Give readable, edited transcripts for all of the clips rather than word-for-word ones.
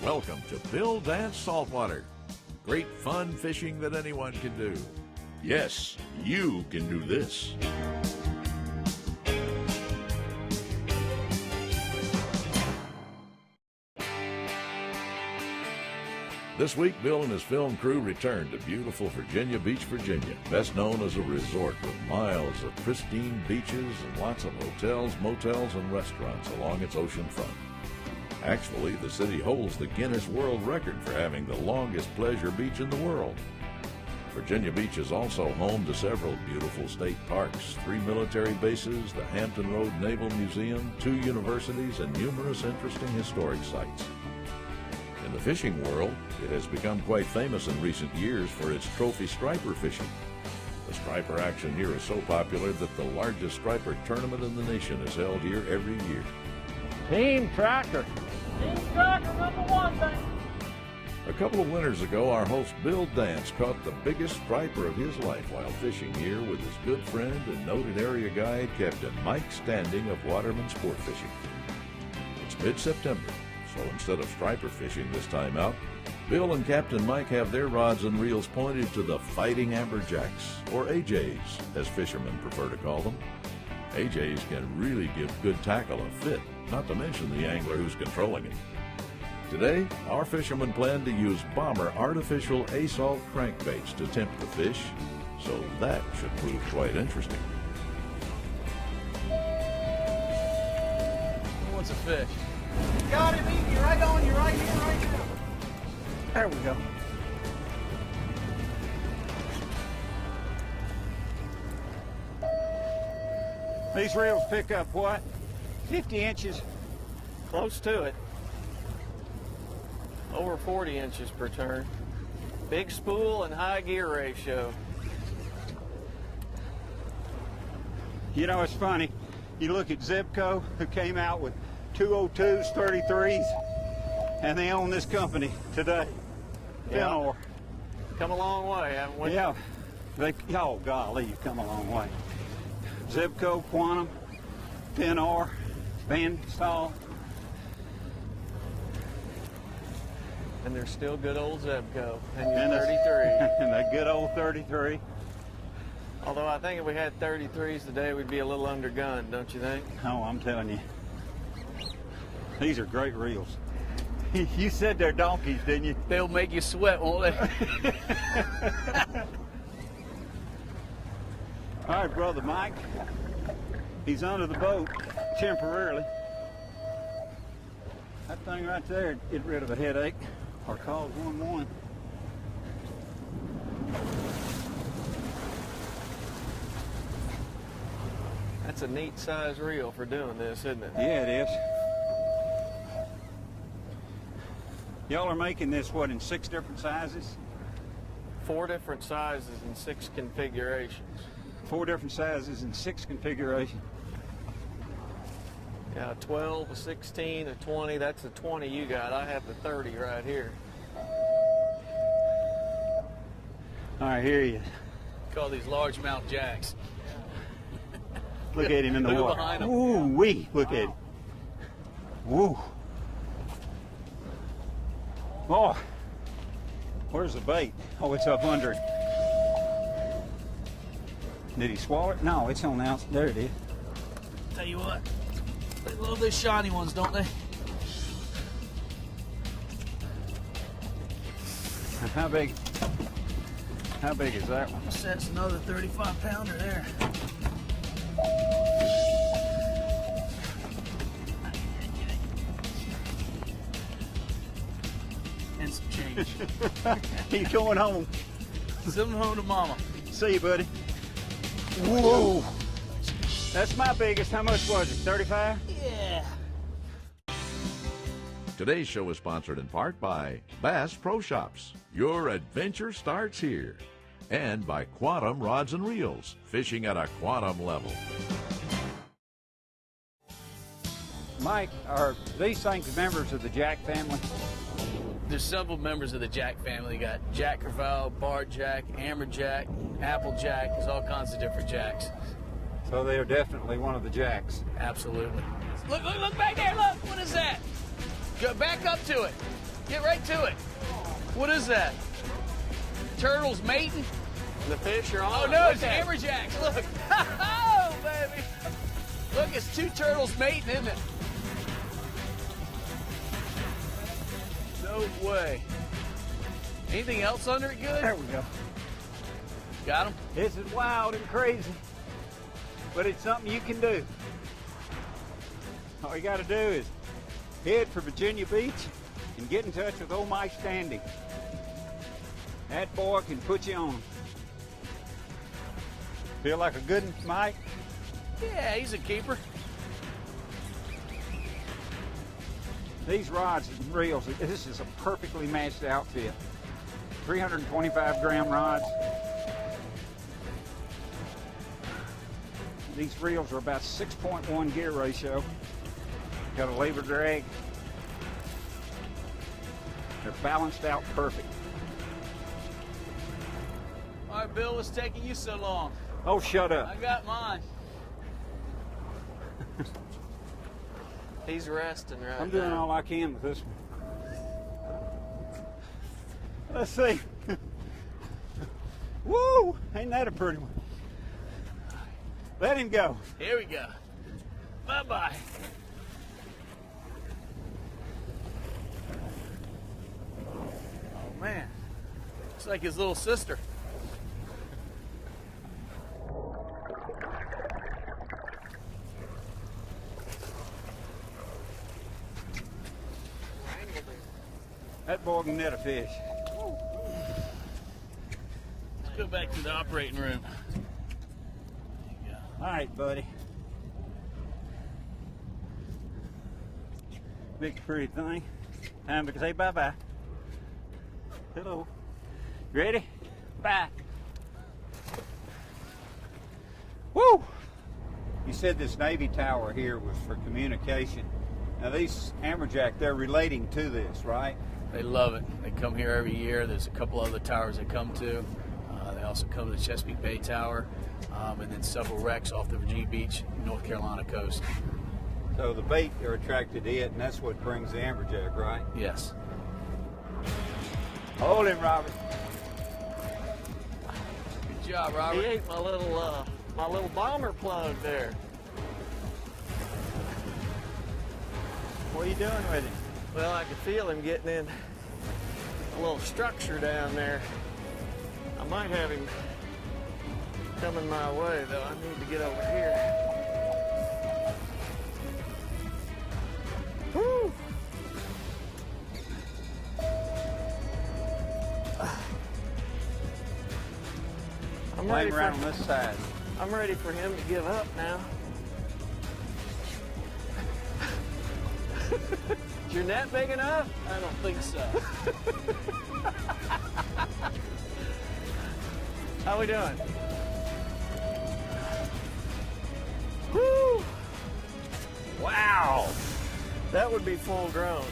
Welcome to Bill Dance Saltwater. Great fun fishing that anyone can do. Yes, you can do this. This week, Bill and his film crew returned to beautiful Virginia Beach, Virginia, best known as a resort with miles of pristine beaches and lots of hotels, motels, and restaurants along its ocean front. Actually, the city holds the Guinness World Record for having the longest pleasure beach in the world. Virginia Beach is also home to several beautiful state parks, 3 military bases, the Hampton Road Naval Museum, 2 universities, and numerous interesting historic sites. In the fishing world, it has become quite famous in recent years for its trophy striper fishing. The striper action here is so popular that the largest striper tournament in the nation is held here every year. Team Tracker. Team Tracker #1, baby. A couple of winters ago, our host Bill Dance caught the biggest striper of his life while fishing here with his good friend and noted area guide, Captain Mike Standing of Waterman Sportfishing. It's mid-September, so instead of striper fishing this time out, Bill and Captain Mike have their rods and reels pointed to the fighting Amberjacks, or AJs, as fishermen prefer to call them. AJs can really give good tackle a fit, not to mention the angler who's controlling it. Today, our fishermen plan to use bomber artificial A-salt crankbaits to tempt the fish, so that should prove quite interesting. Who wants a fish? Got him, eating you right on you right here, right now. There we go. These reels pick up what? 50 inches. Close to it. Over 40 inches per turn. Big spool and high gear ratio. You know, it's funny. You look at Zebco, who came out with 202s, 33s, and they own this company today. Yeah. Come a long way, haven't we? Yeah. Oh, golly, you've come a long way. Zebco, Quantum, Penor, Van Staal. And they're still good old Zebco. And And 33. And that good old 33. Although I think if we had 33s today, we'd be a little undergunned, don't you think? Oh, I'm telling you. These are great reels. You said they're donkeys, didn't you? They'll make you sweat, won't they? All right, Brother Mike. He's under the boat temporarily. That thing right there, get rid of a headache or call 111. That's a neat size reel for doing this, isn't it? Yeah, it is. Y'all are making this, what, in 6 different sizes? 4 different sizes and 6 configurations. 4 different sizes and 6 configurations. Yeah, a 12, a 16, a 20. That's the 20 you got. I have the 30 right here. All right, here he is. Call these largemouth jacks. Look at him in the Look water. behind him. Ooh, wee. Look at him. Woo. Oh, where's the bait? Oh, it's up under it. Did he swallow it? No, it's on the outside. There it is. Tell you what, they love those shiny ones, don't they? How big? How big is that one? That's another 35-pounder there. And some change. He's going home. Send them home to mama. See you, buddy. Whoa. That's my biggest. How much was it? 35? Yeah. Today's show is sponsored in part by Bass Pro Shops. Your adventure starts here. And by Quantum Rods and Reels, fishing at a quantum level. Mike, are these things members of the Jack family? There's several members of the Jack family. You got Jack Crevalle, Bar Jack, Amberjack, Applejack. There's all kinds of different Jacks. So they are definitely one of the Jacks. Absolutely. Look back there, look. What is that? Go back up to it. Get right to it. What is that? Turtles mating? The fish are on. Oh no, Look it's at Amberjacks. Look. Oh, baby. Look, it's 2 turtles mating, isn't it? No way. Anything else under it good? There we go. Got him? This is wild and crazy, but it's something you can do. All you got to do is head for Virginia Beach and get in touch with old Mike Standing. That boy can put you on. Feel like a good one, Mike? Yeah, he's a keeper. These rods and reels, this is a perfectly matched outfit. 325 gram rods. These reels are about 6.1 gear ratio. Got a lever drag. They're balanced out perfect. All right, Bill, what's taking you so long? Oh, shut up. I got mine. He's resting right I'm doing now. all I can with this one. Let's see. Woo! Ain't that a pretty one? Let him go. Here we go. Bye-bye. Oh, man. Looks like his little sister. That boy can net a fish. Let's go back to the operating room. All right, buddy. Big pretty thing. Time to say bye-bye. Hello. Ready? Bye. Woo! You said this Navy tower here was for communication. Now these Amberjack, they're relating to this, right? They love it. They come here every year. There's a couple other towers they come to. They also come to the Chesapeake Bay Tower, and then several wrecks off the Virginia Beach, North Carolina coast. So the bait are attracted to it, and that's what brings the Amberjack, right? Yes. Hold him, Robert. Good job, He Robert. ate my little bomber plug there. What are you doing with him? Well, I could feel him getting in a little structure down there. I might have him coming my way, though. I need to get over here. Woo! Laying around on this side. I'm ready for him to give up now. Is your net big enough? I don't think so. How we doing? Woo! Wow! That would be full grown.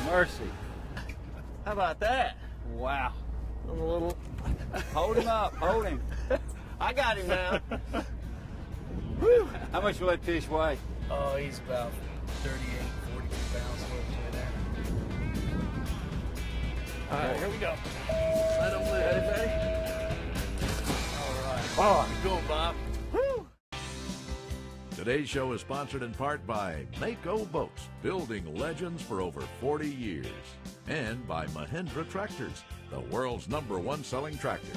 Mercy. How about that? Wow. I'm a little... Hold him up. Hold him. I got him now. Woo. How much will that fish weigh? Oh, he's about 38, 42 pounds. All right, here we go. Let him live. Ready? All right. Oh. Good going, Bob. Woo! Today's show is sponsored in part by Mako Boats, building legends for over 40 years. And by Mahindra Tractors, the world's #1 selling tractor.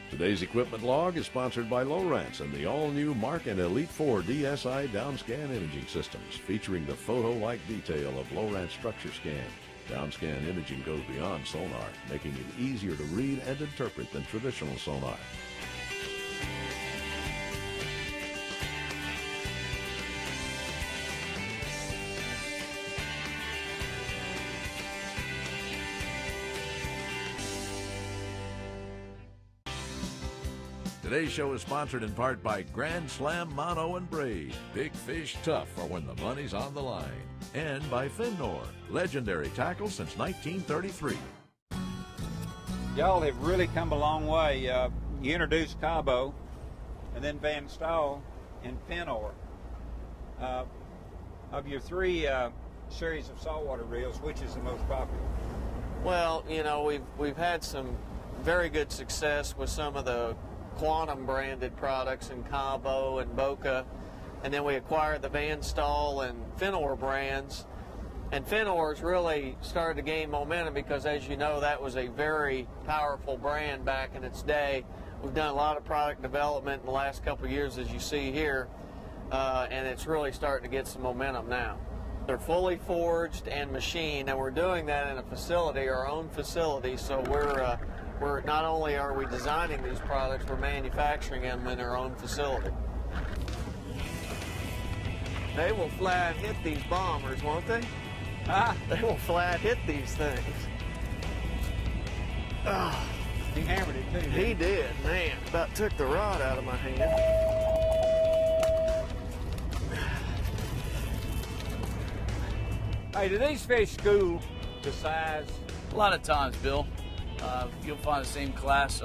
Today's equipment log is sponsored by Lowrance and the all-new Mark and Elite 4 DSI downscan imaging systems, featuring the photo-like detail of Lowrance structure scan. Downscan imaging goes beyond sonar, making it easier to read and interpret than traditional sonar. Today's show is sponsored in part by Grand Slam Mono and Braid. Big fish tough for when the money's on the line. And by Finnor, legendary tackle since 1933. Y'all have really come a long way. You introduced Cabo, and then Van Staal and Finnor. Of your three series of saltwater reels, which is the most popular? Well, you know, we've had some very good success with some of the Quantum branded products in Cabo and Boca, and then we acquired the Van Staal and Finor brands. And Finor's really started to gain momentum because, as you know, that was a very powerful brand back in its day. We've done a lot of product development in the last couple of years, as you see here, and it's really starting to get some momentum now. They're fully forged and machined, and we're doing that in a facility, our own facility, so we're not only are we designing these products, we're manufacturing them in our own facility. They will flat hit these bombers, won't they? They will flat hit these things. Oh, He hammered it too. he did, man. About took the rod out of my hand. Hey, do these fish school the size? A lot of times, Bill, you'll find the same class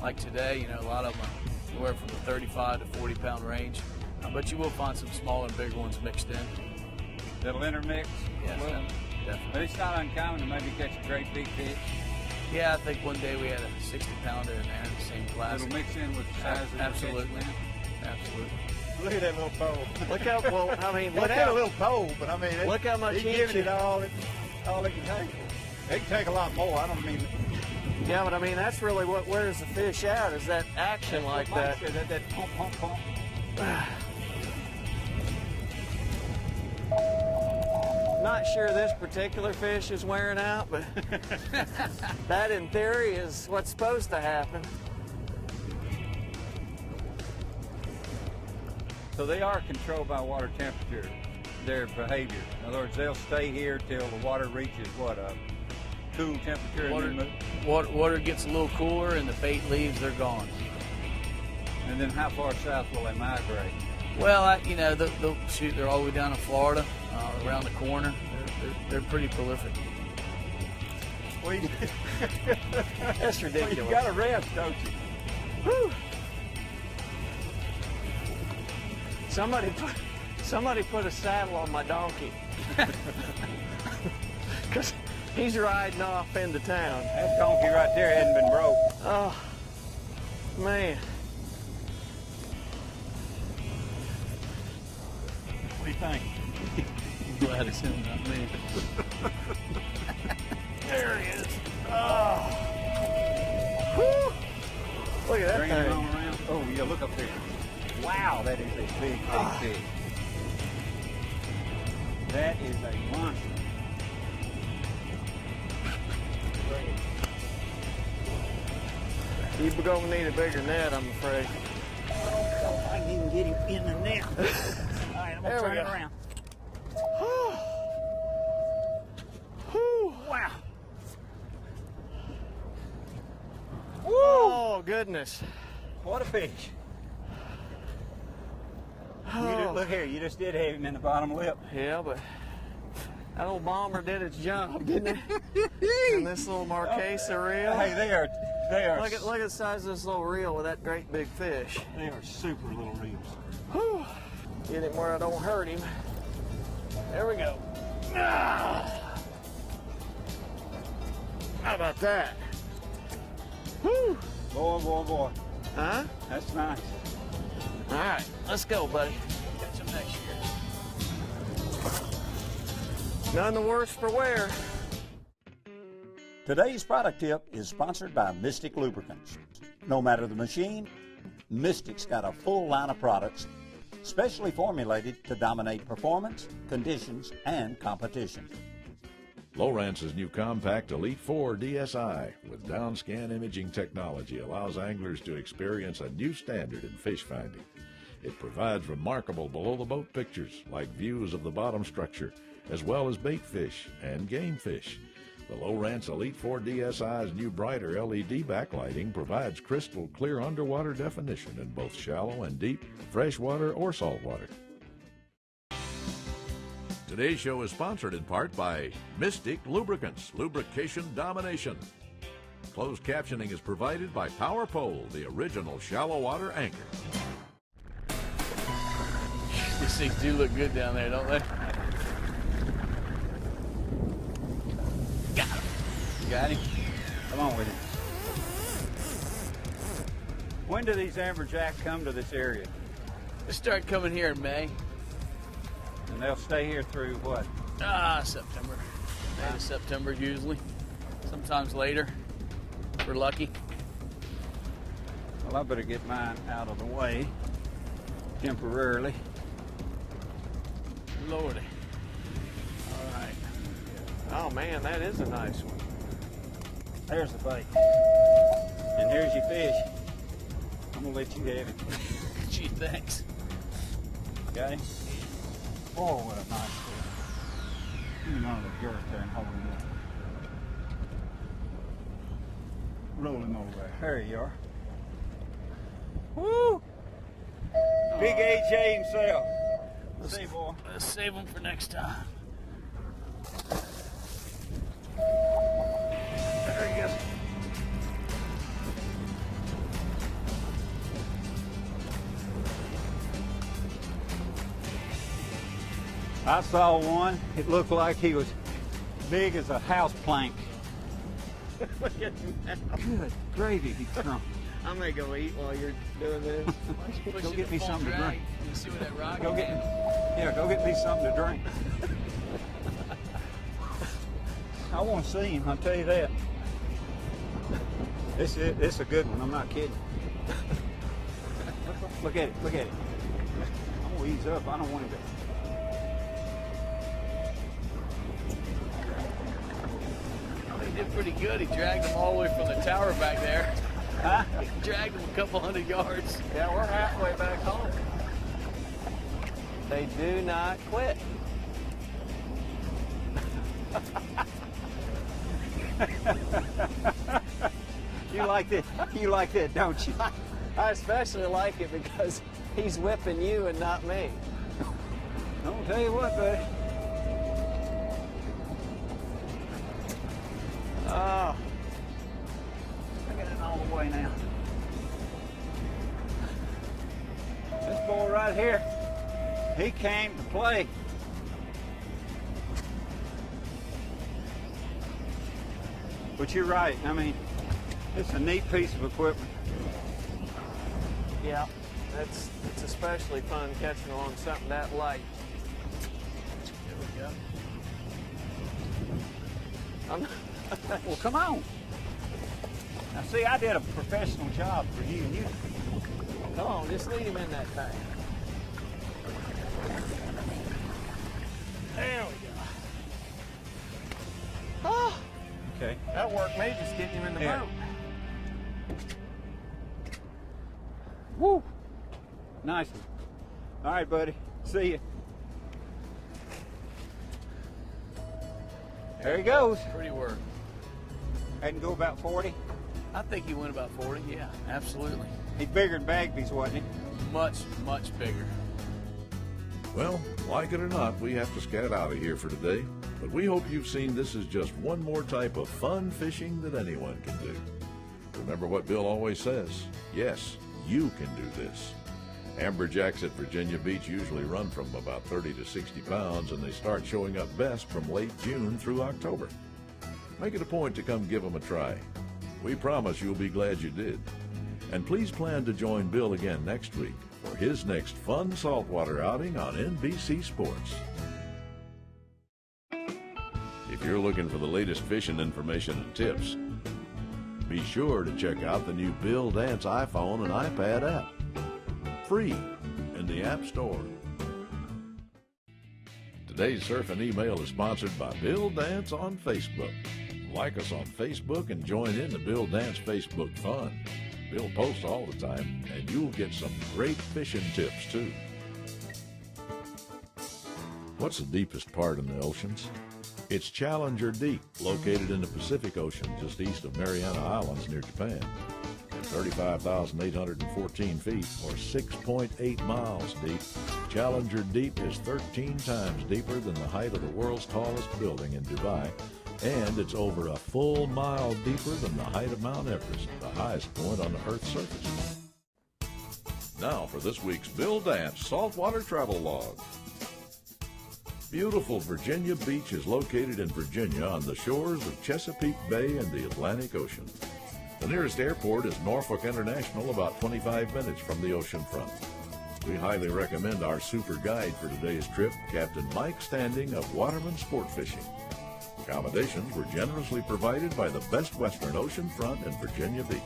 like today. You know, a lot of them are anywhere from the 35 to 40 pound range, but you will find some smaller and bigger ones mixed in. That'll intermix? Yes, Well, definitely. but it's not uncommon to maybe catch a great big fish. Yeah, I think one day we had a 60 pounder in there, the same class. It'll mix in with the size of the Absolutely. fish. Absolutely. Look at that little pole. Look how, well, I mean, Look look at a how, little pole, but I mean, look how much he's heat giving you- it all it can take. It can take a lot more. I don't mean. yeah, but I mean, that's really what wears the fish out, is that action like that. That pump, pump, pump. Not sure this particular fish is wearing out, but that in theory is what's supposed to happen. So they are controlled by water temperature, their behavior. In other words, they'll stay here till the water reaches what, a cool temperature and then move. Water gets a little cooler and the bait leaves, they're gone. And then how far south will they migrate? Well, you know, they'll shoot. They're all the way down to Florida, around the corner. They're pretty prolific. Well, you, That's well, ridiculous. you got to rest, don't you? Whew. Somebody put a saddle on my donkey. Because he's riding off into town. That donkey right there hadn't been broke. Oh, man. What do you think? Glad it's him, not me. There he is. Oh. Whew. Look at that Bring it thing. on around. Oh, yeah, look up there. Wow, that is a big, big fish. That is a monster. You're going to need a bigger net, I'm afraid. Oh, I can even get him in the net. All right, I'm going There to we turn it go. around. Whew. Wow. Oh, goodness. What a fish. Look here, you just did have him in the bottom lip. Yeah, but that old bomber did its job, didn't it? And this little Marquesa reel. Hey, they are Look at the size of this little reel with that great big fish. they are super little reels. Whew. Get him where I don't hurt him. There we go. Ah. How about that? Whew. Boy, boy, boy. Huh? That's nice. All right, let's go, buddy. Catch them next year. None the worse for wear. Today's product tip is sponsored by Mystic Lubricants. No matter the machine, Mystic's got a full line of products specially formulated to dominate performance, conditions, and competition. Lowrance's new compact Elite 4 DSI with downscan imaging technology allows anglers to experience a new standard in fish finding. It provides remarkable below-the-boat pictures like views of the bottom structure, as well as bait fish and game fish. The Lowrance Elite 4 DSI's new brighter LED backlighting provides crystal clear underwater definition in both shallow and deep, freshwater or saltwater. Today's show is sponsored in part by Mystic Lubricants, lubrication domination. Closed captioning is provided by Power Pole, the original shallow water anchor. These things do look good down there, don't they? got him. Come on with him. When do these amberjack come to this area? They start coming here in May. And they'll stay here through what? September. May to September usually. Sometimes later. If we're lucky. Well, I better get mine out of the way temporarily. Lordy. All right. Oh man, that is a nice one. There's the bait. And here's your fish. I'm gonna let you have it. Gee, thanks. Got him? Oh, what a nice fish. Get him on the girth there and hold him up. Roll him over there. There you are. Woo! Big AJ himself. See, boy. Let's save them for next time. There he goes. I saw one. It looked like he was big as a house plank. Look at him now. Good gravy, he crumb. I'm gonna go eat while you're doing this. Go get me something to drink. You see what that rock Go is? go get me something to drink. I want to see him, I'll tell you that. This is a good one, I'm not kidding. Look at it, look at it. I'm gonna ease up, I don't want him to. He did pretty good. He dragged them all the way from the tower back there. Huh? He dragged them a couple hundred yards. Yeah, we're halfway back home. They do not quit. You like that, don't you? I especially like it because he's whipping you and not me. I'll tell you what, buddy. Oh, I got it all the way now. This boy right here, he came to play. But you're right. I mean, it's a neat piece of equipment. yeah. It's especially fun catching on something that light. There we go. Well, come on. Now, see, I did a professional job for you. And you. Come on, just lead him in that thing. There we go. Oh, Okay. that worked me just getting him in the Here. boat. Woo. Nice one. All right, buddy. See you. There he goes. Pretty work. Had him go about 40. I think he went about 40. Yeah, absolutely. He's bigger than Bagby's, wasn't he? Much, much bigger. Well, like it or not, we have to scat out of here for today. But we hope you've seen this is just one more type of fun fishing that anyone can do. Remember what Bill always says. Yes, you can do this. Amberjacks at Virginia Beach usually run from about 30 to 60 pounds, and they start showing up best from late June through October. Make it a point to come give them a try. We promise you'll be glad you did. And please plan to join Bill again next week for his next fun saltwater outing on NBC Sports. If you're looking for the latest fishing information and tips, be sure to check out the new Bill Dance iPhone and iPad app. Free in the App Store. Today's Surf and Email is sponsored by Bill Dance on Facebook. Like us on Facebook and join in the Bill Dance Facebook fun. Bill posts all the time, and you'll get some great fishing tips, too. What's the deepest part in the oceans? It's Challenger Deep, located in the Pacific Ocean, just east of Mariana Islands near Japan. At 35,814 feet, or 6.8 miles deep, Challenger Deep is 13 times deeper than the height of the world's tallest building in Dubai, and it's over a full mile deeper than the height of Mount Everest, the highest point on the Earth's surface. Now for this week's Bill Dance Saltwater Travel Log. Beautiful Virginia Beach is located in Virginia on the shores of Chesapeake Bay and the Atlantic Ocean. The nearest airport is Norfolk International, about 25 minutes from the ocean front. We highly recommend our super guide for today's trip, Captain Mike Standing of Waterman Sportfishing. Accommodations were generously provided by the Best Western Ocean Front in Virginia Beach.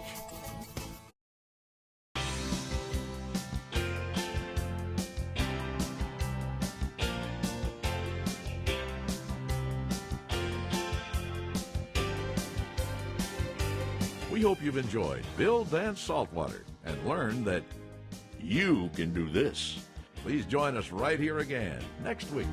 We hope you've enjoyed Bill Dance Saltwater and learned that you can do this. Please join us right here again next week.